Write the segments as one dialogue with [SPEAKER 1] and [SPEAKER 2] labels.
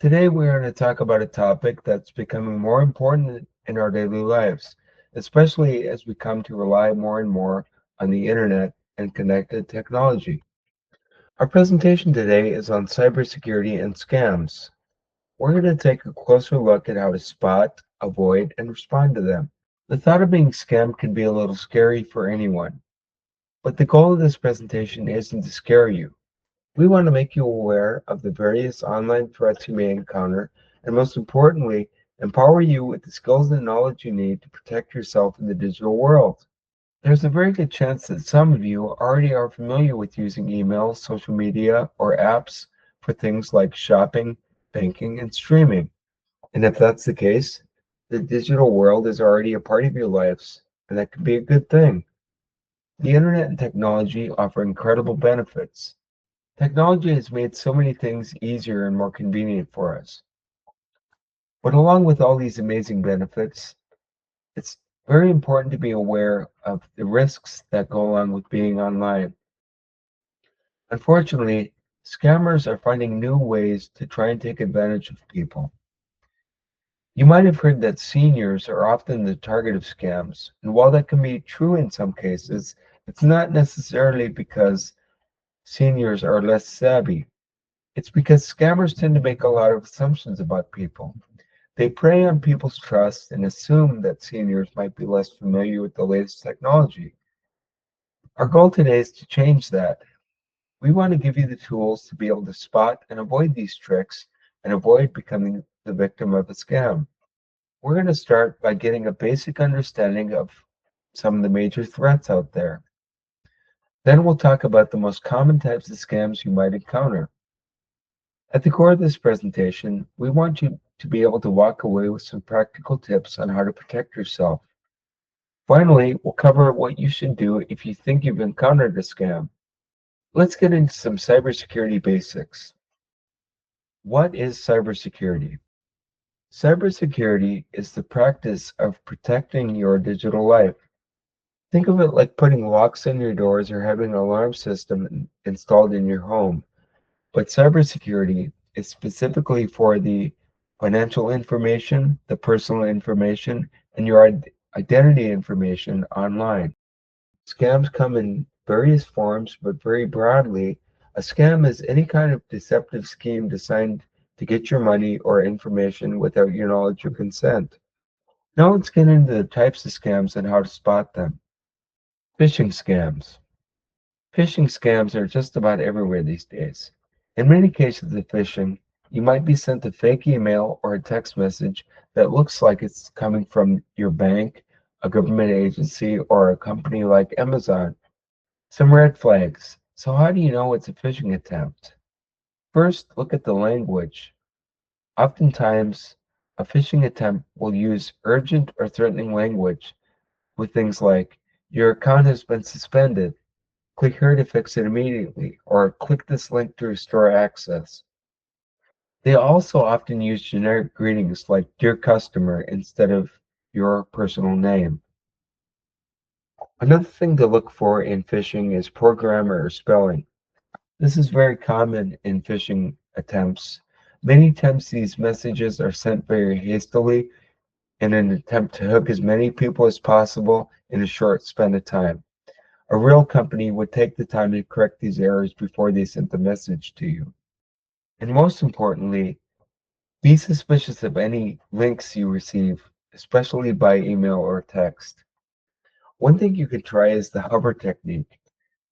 [SPEAKER 1] Today, we're going to talk about a topic that's becoming more important in our daily lives, especially as we come to rely more and more on the internet and connected technology. Our presentation today is on cybersecurity and scams. We're going to take a closer look at how to spot, avoid, and respond to them. The thought of being scammed can be a little scary for anyone, but the goal of this presentation isn't to scare you. We want to make you aware of the various online threats you may encounter, and most importantly, empower you with the skills and knowledge you need to protect yourself in the digital world. There's a very good chance that some of you already are familiar with using email, social media, or apps for things like shopping, banking, and streaming. And if that's the case, the digital world is already a part of your lives, and that can be a good thing. The internet and technology offer incredible benefits. Technology has made so many things easier and more convenient for us. But along with all these amazing benefits, it's very important to be aware of the risks that go along with being online. Unfortunately, scammers are finding new ways to try and take advantage of people. You might have heard that seniors are often the target of scams, and while that can be true in some cases, it's not necessarily because seniors are less savvy. It's because scammers tend to make a lot of assumptions about people. They prey on people's trust and assume that seniors might be less familiar with the latest technology. Our goal today is to change that. We want to give you the tools to be able to spot and avoid these tricks and avoid becoming the victim of a scam. We're going to start by getting a basic understanding of some of the major threats out there. Then we'll talk about the most common types of scams you might encounter. At the core of this presentation, we want you to be able to walk away with some practical tips on how to protect yourself. Finally, we'll cover what you should do if you think you've encountered a scam. Let's get into some cybersecurity basics. What is cybersecurity? Cybersecurity is the practice of protecting your digital life. Think of it like putting locks on your doors or having an alarm system installed in your home. But cybersecurity is specifically for the financial information, the personal information, and your identity information online. Scams come in various forms, but very broadly, a scam is any kind of deceptive scheme designed to get your money or information without your knowledge or consent. Now let's get into the types of scams and how to spot them. Phishing scams. Phishing scams are just about everywhere these days. In many cases of phishing, you might be sent a fake email or a text message that looks like it's coming from your bank, a government agency, or a company like Amazon. Some red flags. So how do you know it's a phishing attempt? First, look at the language. Oftentimes, a phishing attempt will use urgent or threatening language with things like, your account has been suspended. Click here to fix it immediately, or click this link to restore access. They also often use generic greetings like Dear Customer instead of your personal name. Another thing to look for in phishing is poor grammar or spelling. This is very common in phishing attempts. Many times these messages are sent very hastily in an attempt to hook as many people as possible in a short span of time. A real company would take the time to correct these errors before they sent the message to you. And most importantly, be suspicious of any links you receive, especially by email or text. One thing you could try is the hover technique,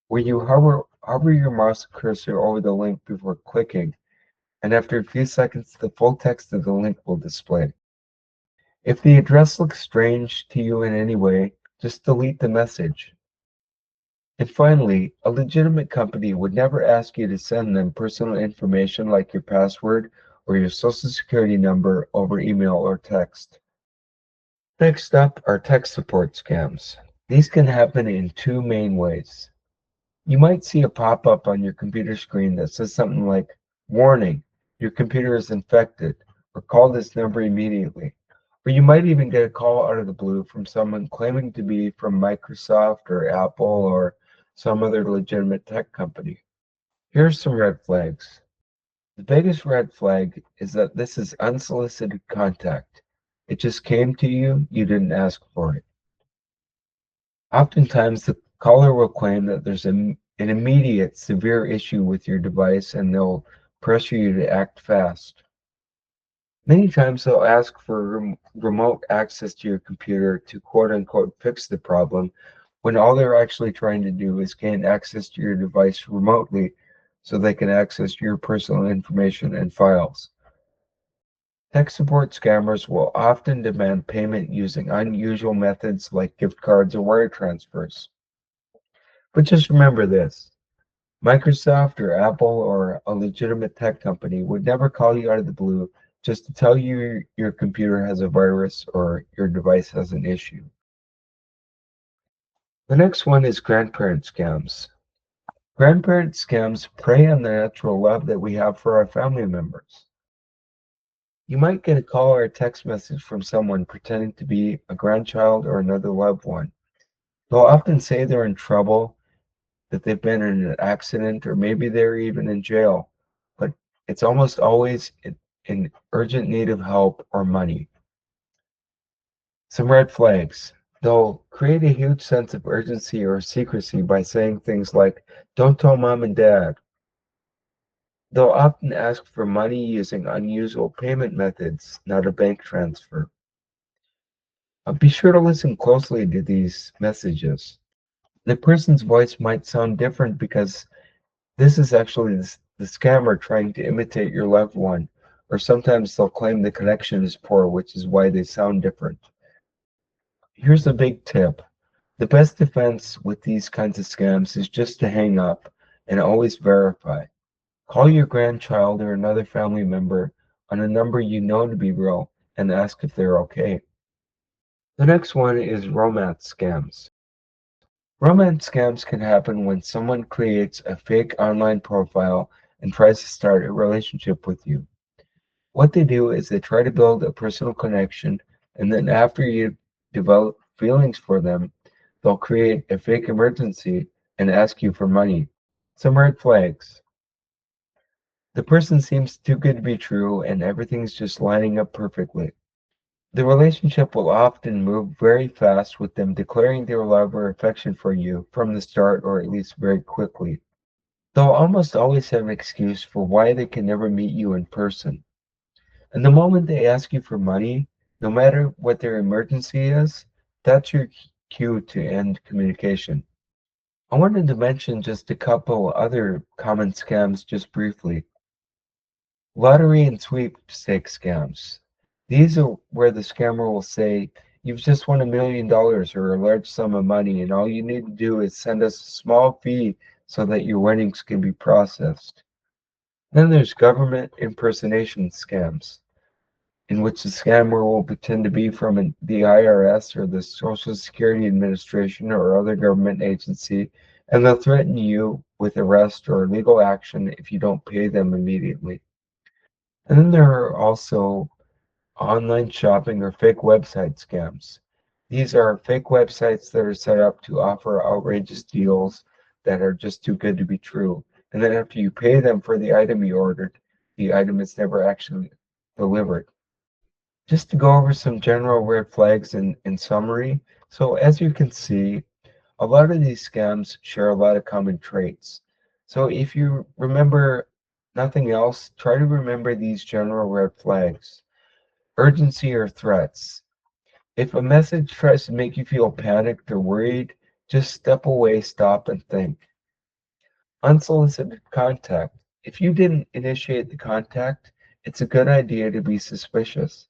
[SPEAKER 1] where you hover your mouse cursor over the link before clicking, and after a few seconds, the full text of the link will display. If the address looks strange to you in any way, just delete the message. And finally, a legitimate company would never ask you to send them personal information like your password or your social security number over email or text. Next up are tech support scams. These can happen in two main ways. You might see a pop-up on your computer screen that says something like, warning, your computer is infected, or call this number immediately. Or you might even get a call out of the blue from someone claiming to be from Microsoft or Apple or some other legitimate tech company. Here are some red flags. The biggest red flag is that this is unsolicited contact. It just came to you, you didn't ask for it. Oftentimes, the caller will claim that there's an immediate severe issue with your device and they'll pressure you to act fast. Many times they'll ask for remote access to your computer to quote unquote fix the problem when all they're actually trying to do is gain access to your device remotely so they can access your personal information and files. Tech support scammers will often demand payment using unusual methods like gift cards or wire transfers. But just remember this: Microsoft or Apple or a legitimate tech company would never call you out of the blue just to tell you your computer has a virus or your device has an issue. The next one is grandparent scams. Grandparent scams prey on the natural love that we have for our family members. You might get a call or a text message from someone pretending to be a grandchild or another loved one. They'll often say they're in trouble, that they've been in an accident, or maybe they're even in jail, but it's almost always in urgent need of help or money. Some red flags. They'll create a huge sense of urgency or secrecy by saying things like, don't tell mom and dad. They'll often ask for money using unusual payment methods, not a bank transfer. Be sure to listen closely to these messages. The person's voice might sound different because this is actually the scammer trying to imitate your loved one, or sometimes they'll claim the connection is poor, which is why they sound different. Here's a big tip. The best defense with these kinds of scams is just to hang up and always verify. Call your grandchild or another family member on a number you know to be real and ask if they're okay. The next one is romance scams. Romance scams can happen when someone creates a fake online profile and tries to start a relationship with you. What they do is they try to build a personal connection, and then after you develop feelings for them, they'll create a fake emergency and ask you for money. Some red flags. The person seems too good to be true, and everything's just lining up perfectly. The relationship will often move very fast with them declaring their love or affection for you from the start or at least very quickly. They'll almost always have an excuse for why they can never meet you in person. And the moment they ask you for money, no matter what their emergency is, that's your cue to end communication. I wanted to mention just a couple other common scams just briefly. Lottery and sweepstakes scams. These are where the scammer will say, you've just won $1 million or a large sum of money, and all you need to do is send us a small fee so that your winnings can be processed. Then there's government impersonation scams, in which the scammer will pretend to be from the IRS or the Social Security Administration or other government agency, and they'll threaten you with arrest or legal action if you don't pay them immediately. And then there are also online shopping or fake website scams. These are fake websites that are set up to offer outrageous deals that are just too good to be true. And then after you pay them for the item you ordered, the item is never actually delivered. Just to go over some general red flags in summary. So as you can see, a lot of these scams share a lot of common traits. So if you remember nothing else, try to remember these general red flags. Urgency or threats. If a message tries to make you feel panicked or worried, just step away, stop, and think. Unsolicited contact. If you didn't initiate the contact, it's a good idea to be suspicious.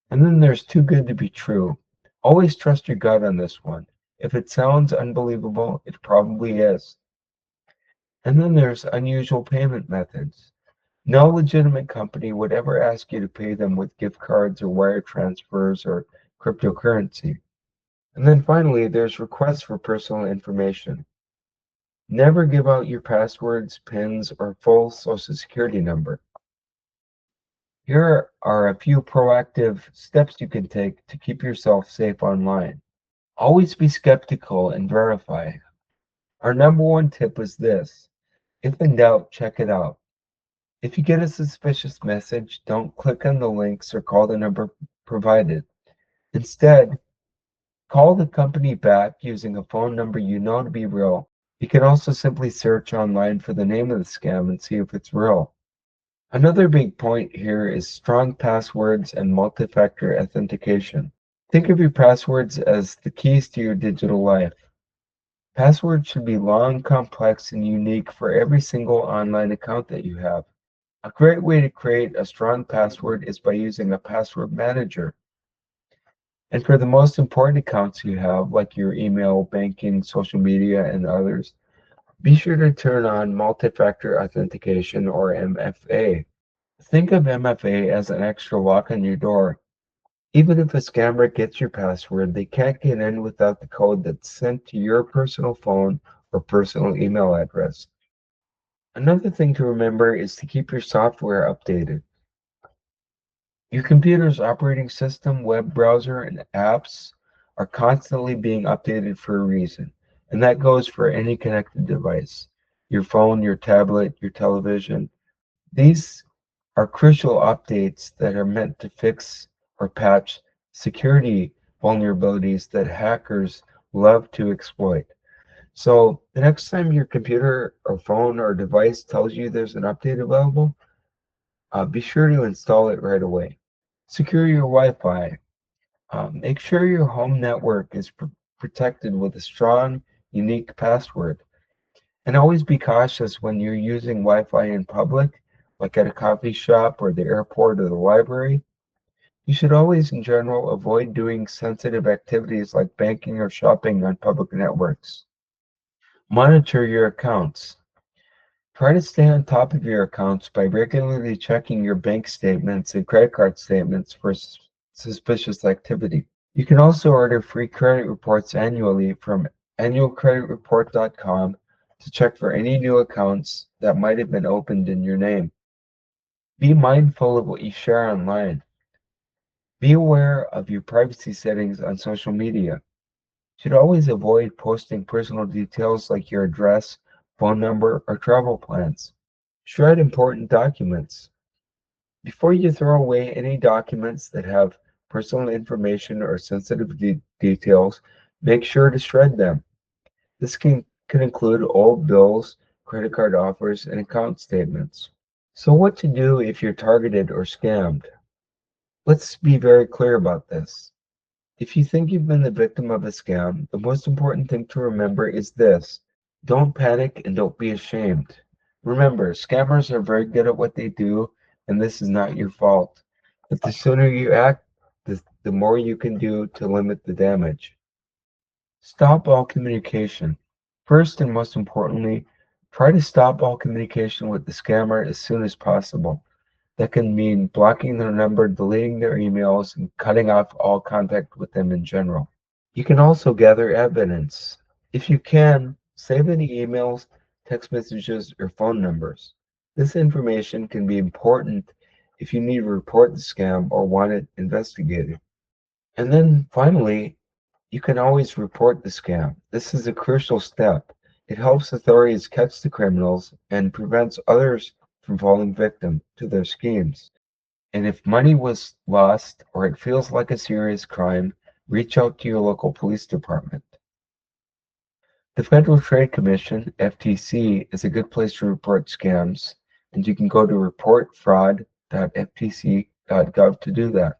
[SPEAKER 1] And then there's too good to be true. Always trust your gut on this one. If it sounds unbelievable, it probably is. And then there's unusual payment methods. No legitimate company would ever ask you to pay them with gift cards or wire transfers or cryptocurrency. And then finally, there's requests for personal information. Never give out your passwords, PINs, or full social security number. Here are a few proactive steps you can take to keep yourself safe online. Always be skeptical and verify. Our number one tip is this: if in doubt, check it out. If you get a suspicious message, don't click on the links or call the number provided. Instead, call the company back using a phone number you know to be real. You can also simply search online for the name of the scam and see if it's real. Another big point here is strong passwords and multi-factor authentication. Think of your passwords as the keys to your digital life. Passwords should be long, complex, and unique for every single online account that you have. A great way to create a strong password is by using a password manager. And for the most important accounts you have, like your email, banking, social media, and others, be sure to turn on multi-factor authentication or MFA. Think of MFA as an extra lock on your door. Even if a scammer gets your password, they can't get in without the code that's sent to your personal phone or personal email address. Another thing to remember is to keep your software updated. Your computer's operating system, web browser, and apps are constantly being updated for a reason, and that goes for any connected device, your phone, your tablet, your television. These are crucial updates that are meant to fix or patch security vulnerabilities that hackers love to exploit. So the next time your computer or phone or device tells you there's an update available, be sure to install it right away. Secure your Wi-Fi. Make sure your home network is protected with a strong, unique password. And always be cautious when you're using Wi-Fi in public, like at a coffee shop or the airport or the library. You should always, in general, avoid doing sensitive activities like banking or shopping on public networks. Monitor your accounts. Try to stay on top of your accounts by regularly checking your bank statements and credit card statements for suspicious activity. You can also order free credit reports annually from annualcreditreport.com to check for any new accounts that might have been opened in your name. Be mindful of what you share online. Be aware of your privacy settings on social media. You should always avoid posting personal details like your address, phone number, or travel plans. Shred important documents. Before you throw away any documents that have personal information or sensitive details, make sure to shred them. This can include old bills, credit card offers, and account statements. So, what to do if you're targeted or scammed? Let's be very clear about this. If you think you've been the victim of a scam, the most important thing to remember is this: don't panic and don't be ashamed. Remember, scammers are very good at what they do, and this is not your fault. But the sooner you act, the more you can do to limit the damage. Stop all communication. First and most importantly, try to stop all communication with the scammer as soon as possible. That can mean blocking their number, deleting their emails, and cutting off all contact with them in general. You can also gather evidence. If you can, save any emails, text messages, or phone numbers. This information can be important if you need to report the scam or want it investigated. And then finally, you can always report the scam. This is a crucial step. It helps authorities catch the criminals and prevents others from falling victim to their schemes. And if money was lost or it feels like a serious crime, reach out to your local police department. The Federal Trade Commission, FTC, is a good place to report scams, and you can go to reportfraud.ftc.gov to do that.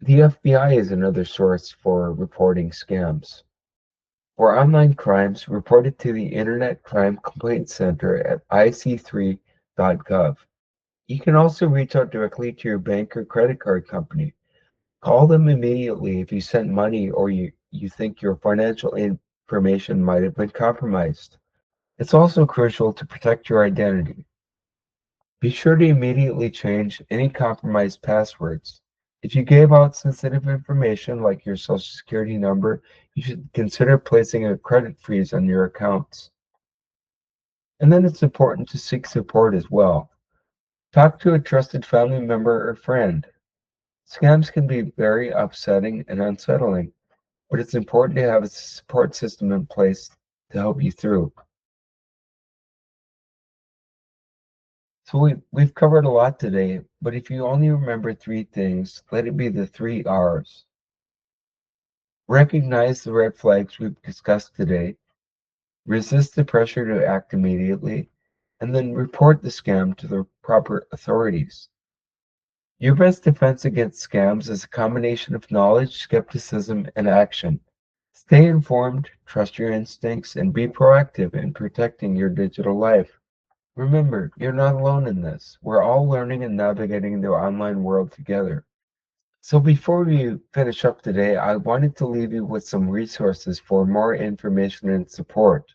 [SPEAKER 1] The FBI is another source for reporting scams. For online crimes, report it to the Internet Crime Complaint Center at ic3.gov. You can also reach out directly to your bank or credit card company. Call them immediately if you sent money or you think your financial information might have been compromised. It's also crucial to protect your identity. Be sure to immediately change any compromised passwords. If you gave out sensitive information like your social security number, you should consider placing a credit freeze on your accounts. And then it's important to seek support as well. Talk to a trusted family member or friend. Scams can be very upsetting and unsettling, but it's important to have a support system in place to help you through. So we've covered a lot today, but if you only remember three things, let it be the three R's. Recognize the red flags we've discussed today, resist the pressure to act immediately, and then report the scam to the proper authorities. Your best defense against scams is a combination of knowledge, skepticism, and action. Stay informed, trust your instincts, and be proactive in protecting your digital life. Remember, you're not alone in this. We're all learning and navigating the online world together. So before we finish up today, I wanted to leave you with some resources for more information and support.